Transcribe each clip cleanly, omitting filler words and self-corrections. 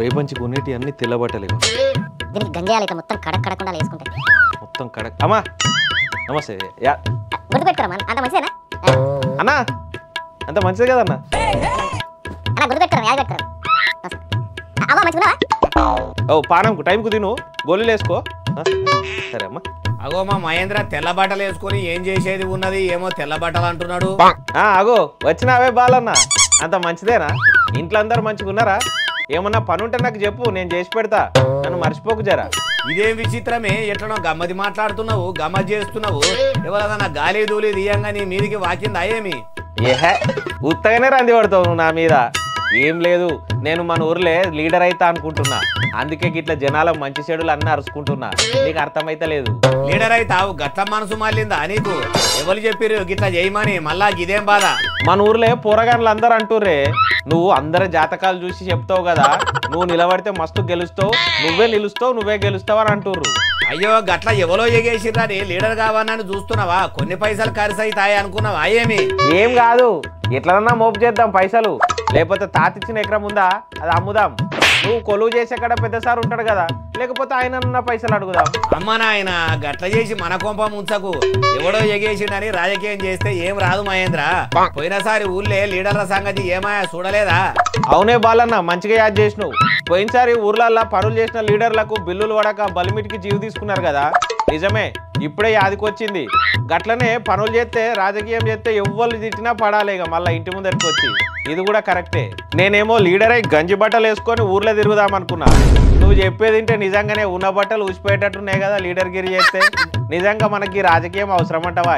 రేపంచి కొన్నిటి అన్ని తెల్లబట్టలేవు. దీనికి గంజాయాలు ఇట్లా మొత్తం కడక్ కడకుండా వేసుకుంటాయి. మొత్తం కడక్. అమ్మా నమస్తే. గుర్తు పెట్టుకోరా అంత మంచిదేనా అన్నా? అంత మంచిదే కదన్నా. అన్న గుర్తు పెట్టుకోరా యాద పెట్టుకోరా. అవ్వ మంచిగున్నావా? ఓ పానంకు టైంకు తిను, గోళీలు వేసుకో. సరే అమ్మా. అగో మా మహేంద్ర తెల్ల బట్టలు వేసుకుని ఏం చేసేది ఉన్నది, ఏమో తెల్ల బట్టలు అంటున్నాడు. అగో వచ్చినావే బాలన్న, అంత మంచిదేనా? ఇంట్లో అందరు మంచిగా ఉన్నారా? ఏమన్నా పని ఉంటే నాకు చెప్పు, నేను చేసి పెడతా, నన్ను మర్చిపోకు జరా. ఇదేం విచిత్రమే, ఎట్లనో గమ్మది మాట్లాడుతున్నావు, గమ్మత్ చేస్తున్నావు. ఎవరన్నా గాలి దూలి దియంగా నీ మీదికి వాకిందా ఏమి? ఏహే ఉత్తగానే రంది పడతావు నువ్వు నా మీద. ఏం లేదు, నేను మన ఊర్లే లీడర్ అయితా అనుకుంటున్నా, అందుకే గిట్ల జనాల మంచి చెడులు అన్నీ అరుచుకుంటున్నా. నీకు అర్థమైతే లేదు. లీడర్ అయితావు గట్ల మనసు మళ్ళిందా నీకు? ఎవరు చెప్పిర్రు గిట్లా చేయమని? మళ్ళా గిదేం బాధ? మన ఊర్లే పోరగాన్లు అందరు అంటుర్రే, నువ్వు అందరి జాతకాలు చూసి చెప్తావు కదా, నువ్వు నిలబడితే మస్తు గెలుస్తావు, నువ్వే నిలుస్తావు, నువ్వే గెలుస్తావు అని అంటుర్రు. అయ్యో గట్ల ఎవరో ఎగేసిర్రని లీడర్ కావాలని చూస్తున్నావా? కొన్ని పైసలు ఖర్చు అవుతాయి అనుకున్నావా ఏమి? ఏం కాదు, ఎట్లన్నా మోపు చేద్దాం పైసలు, లేకపోతే తాతిచ్చిన ఎకరం ఉందా అది అమ్ముదాం. నువ్వు కొలువు చేసే కాడ పెద్ద సార్ ఉంటాడు కదా, లేకపోతే ఆయన పైసలు అడుగుదాం. అమ్మ నాయన గట్ల చేసి మన కొంప ముంచకు. ఎవడో ఎగేసిండని రాజకీయం చేస్తే ఏం రాదు మహేంద్ర. పోయినసారి ఊర్లే లీడర్ల సంగతి ఏమాయా చూడలేదా? అవునే బాలన్న, మంచిగా యాద్ చేసినావు. పోయినసారి ఊర్లల్లో పనులు చేసిన లీడర్లకు బిల్లులు పడక బలిమిటికి జీవి తీసుకున్నారు కదా, నిజమే, ఇప్పుడే యాదికొచ్చింది. గట్లనే పనులు చేస్తే రాజకీయం చేస్తే ఎవ్వరు తిట్టినా పడాలి ఇక మళ్ళీ ఇంటి ముందరికి వచ్చి. ఇది కూడా కరెక్టే. నేనేమో లీడర్ అయి గంజి బట్టలు వేసుకొని ఊర్లో తిరుగుదాం అనుకున్నా. నువ్వు చెప్పేది ఇంటే నిజంగానే ఉన్న బట్టలు ఊసిపోయేటట్టున్నాయి కదా లీడర్ గిరి చేస్తే. నిజంగా మనకి రాజకీయం అవసరం అంటావా?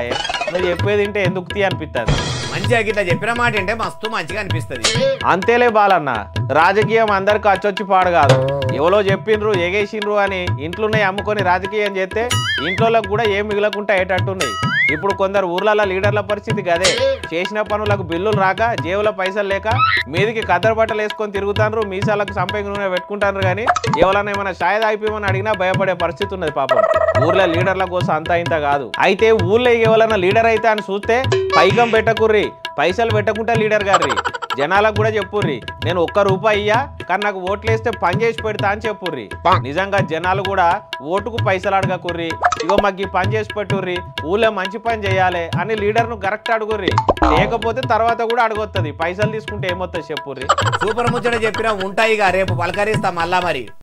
నువ్వు చెప్పేది ఇంటే ఎందుకు తీ అనిపిస్తుంది. మంచిగా గిట్లా చెప్పిన మాట అంటే మస్తు మంచిగా అనిపిస్తుంది. అంతేలే బాలన్న, రాజకీయం అందరికి అచ్చొచ్చి పాడు కాదు. ఎవరో చెప్పిండ్రు ఎగేసిండ్రు అని ఇంట్లోనే అమ్ముకొని రాజకీయం చేస్తే ఇంట్లోకి కూడా ఏం మిగలకుండా అయ్యేటట్టున్నాయి. ఇప్పుడు కొందరు ఊర్లలో లీడర్ల పరిస్థితి గదే. చేసిన పనులకు బిల్లులు రాక, జేబుల పైసలు లేక మీదికి కద్దరు బట్టలు వేసుకొని తిరుగుతాండ్రు, మీసాలకు సంపంగి నూనె పెట్టుకుంటారు. కానీ ఎవరైనా ఏమైనా షాయ్ తాగిపోమని అడిగినా భయపడే పరిస్థితి ఉన్నది పాపం. ఊర్లో లీడర్ల కోసం అంతా ఇంత కాదు. అయితే ఊర్లో ఎవరైనా లీడర్ అయితే అని చూస్తే పైకం పెట్టకుర్రి, పైసలు పెట్టకుంటే లీడర్ గారి. జనాలకు కూడా చెప్పుర్రి, నేను ₹1 ఇయ్యా కానీ నాకు ఓట్లు వేస్తే పని చేసి పెడతా అని చెప్పుర్రి. నిజంగా జనాలు కూడా ఓటుకు పైసలు అడగకుర్రి, ఇగో మాకు ఈ పని చేసి పెట్టుర్రి, ఊళ్ళో మంచి పని చేయాలి అని లీడర్ను కరెక్ట్ అడుగుర్రి. లేకపోతే తర్వాత కూడా అడగొస్తుంది, పైసలు తీసుకుంటే ఏమొస్తుంది చెప్పుర్రి. సూపర్ ముచ్చట చెప్పినా ఉంటాయిగా, రేపు పలకరిస్తా మళ్ళా మరి.